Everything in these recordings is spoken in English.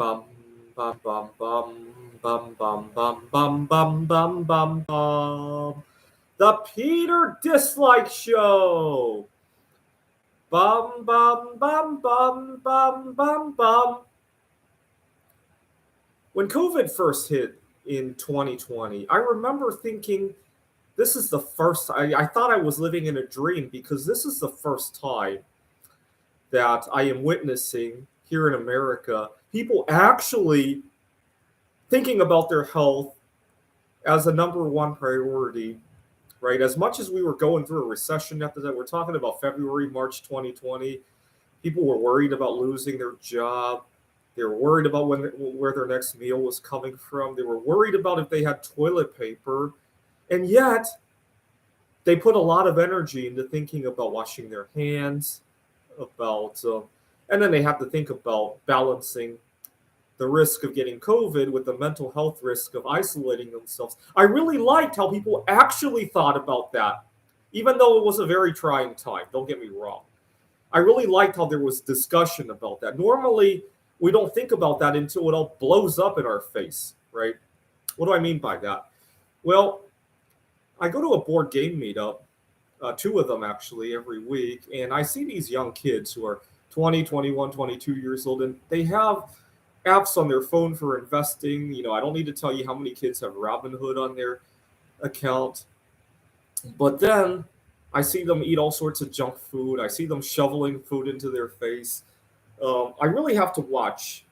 Bum bum bum bum bum bum bum bum bum bum bum bum. The Peter Dislike Show. Bum bum bum bum bum bum bum. When COVID first hit in 2020, I remember thinking this is the first. I thought I was living in a dream because this is the first time that I am witnessing here in America people actually thinking about their health as a number one priority, right? As much as we were going through a recession after that, we're talking about February, March 2020. People were worried about losing their job. They were worried about where their next meal was coming from. They were worried about if they had toilet paper. And yet, they put a lot of energy into thinking about washing their hands, and then they have to think about balancing the risk of getting COVID with the mental health risk of isolating themselves. I really liked how people actually thought about that, even though it was a very trying time. Don't get me wrong. I really liked how there was discussion about that. Normally, we don't think about that until it all blows up in our face, right? What do I mean by that? Well, I go to a board game meetup, two of them actually every week, and I see these young kids who are 20, 21, 22 years old, and they have apps on their phone for investing. I don't need to tell you how many kids have Robinhood on their account. But then I see them eat all sorts of junk food. I see them shoveling food into their face. I really have to watch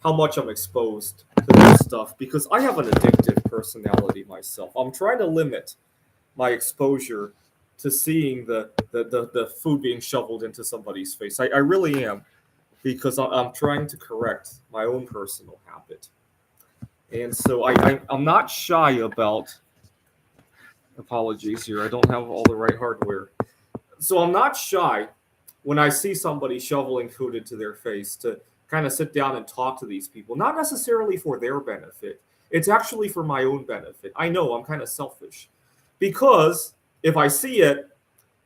how much I'm exposed to this stuff because I have an addictive personality myself. I'm trying to limit my exposure to seeing the food being shoveled into somebody's face. I really am because I'm trying to correct my own personal habit. And so I'm not shy about apologies here. I don't have all the right hardware. So I'm not shy when I see somebody shoveling food into their face to kind of sit down and talk to these people, not necessarily for their benefit. It's actually for my own benefit. I know I'm kind of selfish because if I see it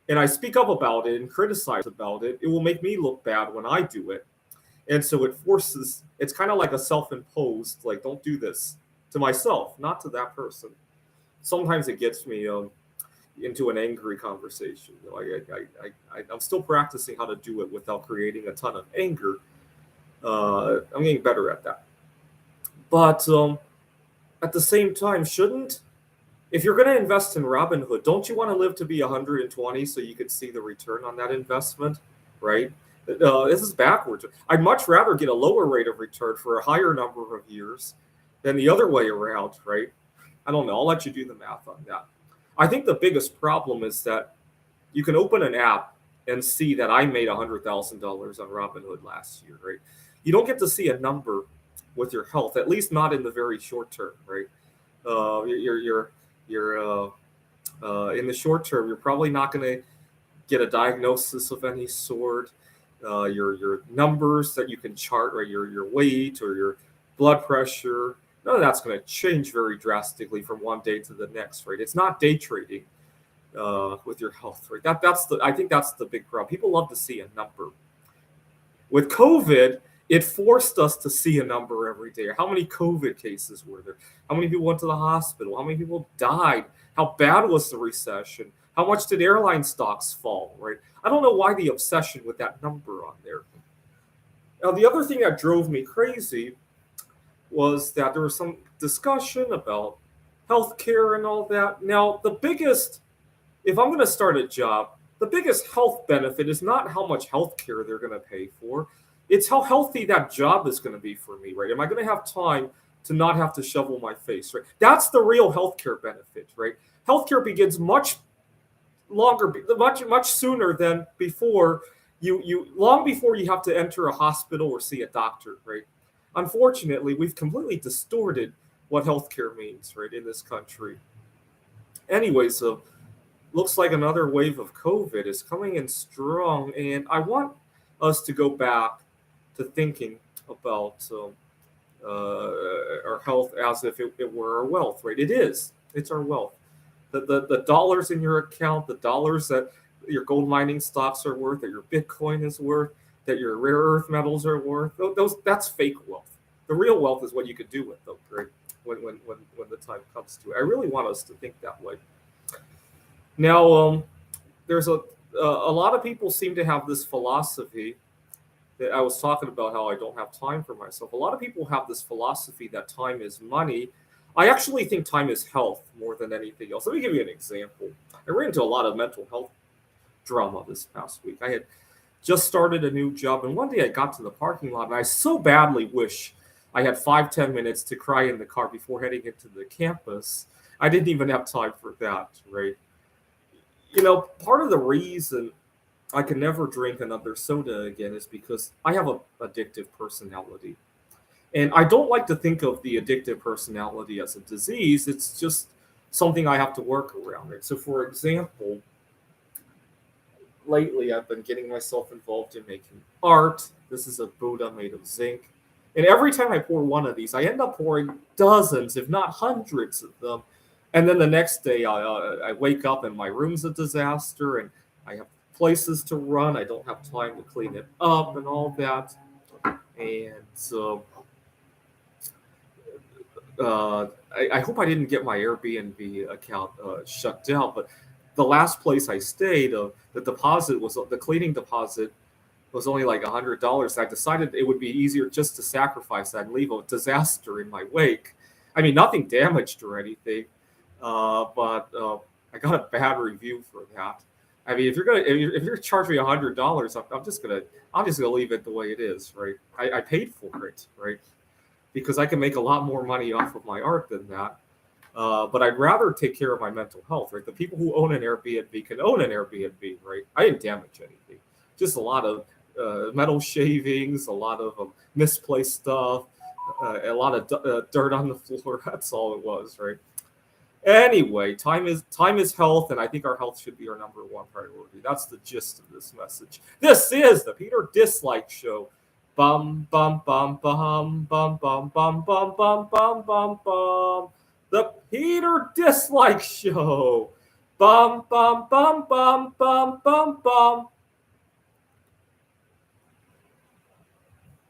and I speak up about it and criticize about it, it will make me look bad when I do it. And so it's kind of like a self imposed, like, don't do this to myself, not to that person. Sometimes it gets me into an angry conversation. I'm still practicing how to do it without creating a ton of anger. I'm getting better at that. But at the same time, if you're going to invest in Robinhood, don't you want to live to be 120 so you could see the return on that investment, right? This is backwards. I'd much rather get a lower rate of return for a higher number of years than the other way around, right? I don't know. I'll let you do the math on that. I think the biggest problem is that you can open an app and see that I made $100,000 on Robinhood last year, right? You don't get to see a number with your health, at least not in the very short term, right? You're in the short term, you're probably not going to get a diagnosis of any sort. Your numbers that you can chart, right? Your weight or your blood pressure, none of that's going to change very drastically from one day to the next, right? It's not day trading with your health, right? I think that's the big problem. People love to see a number. With COVID, it forced us to see a number every day. How many COVID cases were there? How many people went to the hospital? How many people died? How bad was the recession? How much did airline stocks fall, right? I don't know why the obsession with that number on there. Now, the other thing that drove me crazy was that there was some discussion about healthcare and all that. Now, if I'm going to start a job, the biggest health benefit is not how much healthcare they're going to pay for. It's how healthy that job is going to be for me, right? Am I going to have time to not have to shovel my face, right? That's the real healthcare benefit, right? Healthcare begins much sooner than before long before you have to enter a hospital or see a doctor, right? Unfortunately, we've completely distorted what healthcare means, right, in this country. Anyways, looks like another wave of COVID is coming in strong, and I want us to go back to thinking about our health as if it were our wealth, right? It is. It's our wealth. The dollars in your account, the dollars that your gold mining stocks are worth, that your Bitcoin is worth, that your rare earth metals are worth, that's fake wealth. The real wealth is what you can do with them, right? When the time comes to it. I really want us to think that way. Now, there's a lot of people seem to have this philosophy that I was talking about how I don't have time for myself. A lot of people have this philosophy that time is money. I actually think time is health more than anything else. Let me give you an example. I ran into a lot of mental health drama this past week. I had just started a new job, and one day I got to the parking lot, and I so badly wish I had 5, 10 minutes to cry in the car before heading into the campus. I didn't even have time for that, right? Part of the reason I can never drink another soda again is because I have a addictive personality. And I don't like to think of the addictive personality as a disease. It's just something I have to work around. Right? So, for example, lately I've been getting myself involved in making art. This is a Buddha made of zinc. And every time I pour one of these, I end up pouring dozens, if not hundreds of them. And then the next day, I wake up and my room's a disaster, and I have places to run. I don't have time to clean it up and all that. And so I hope I didn't get my Airbnb account shut down. But the last place I stayed, the cleaning deposit was only like $100. I decided it would be easier just to sacrifice that and leave a disaster in my wake. I mean, nothing damaged or anything, but I got a bad review for that. I mean, if you're charging me $100, I'm just gonna leave it the way it is, right? I paid for it, right? Because I can make a lot more money off of my art than that. But I'd rather take care of my mental health, right? The people who own an Airbnb can own an Airbnb, right? I didn't damage anything, just a lot of metal shavings, a lot of misplaced stuff, a lot of dirt on the floor. That's all it was, right? Anyway, time is health, and I think our health should be our number one priority. That's the gist of this message. This is the Peter Dislike Show. Bum bum bum bum bum bum bum bum bum bum bum bum. The Peter Dislike Show. Bum bum bum bum bum bum bum.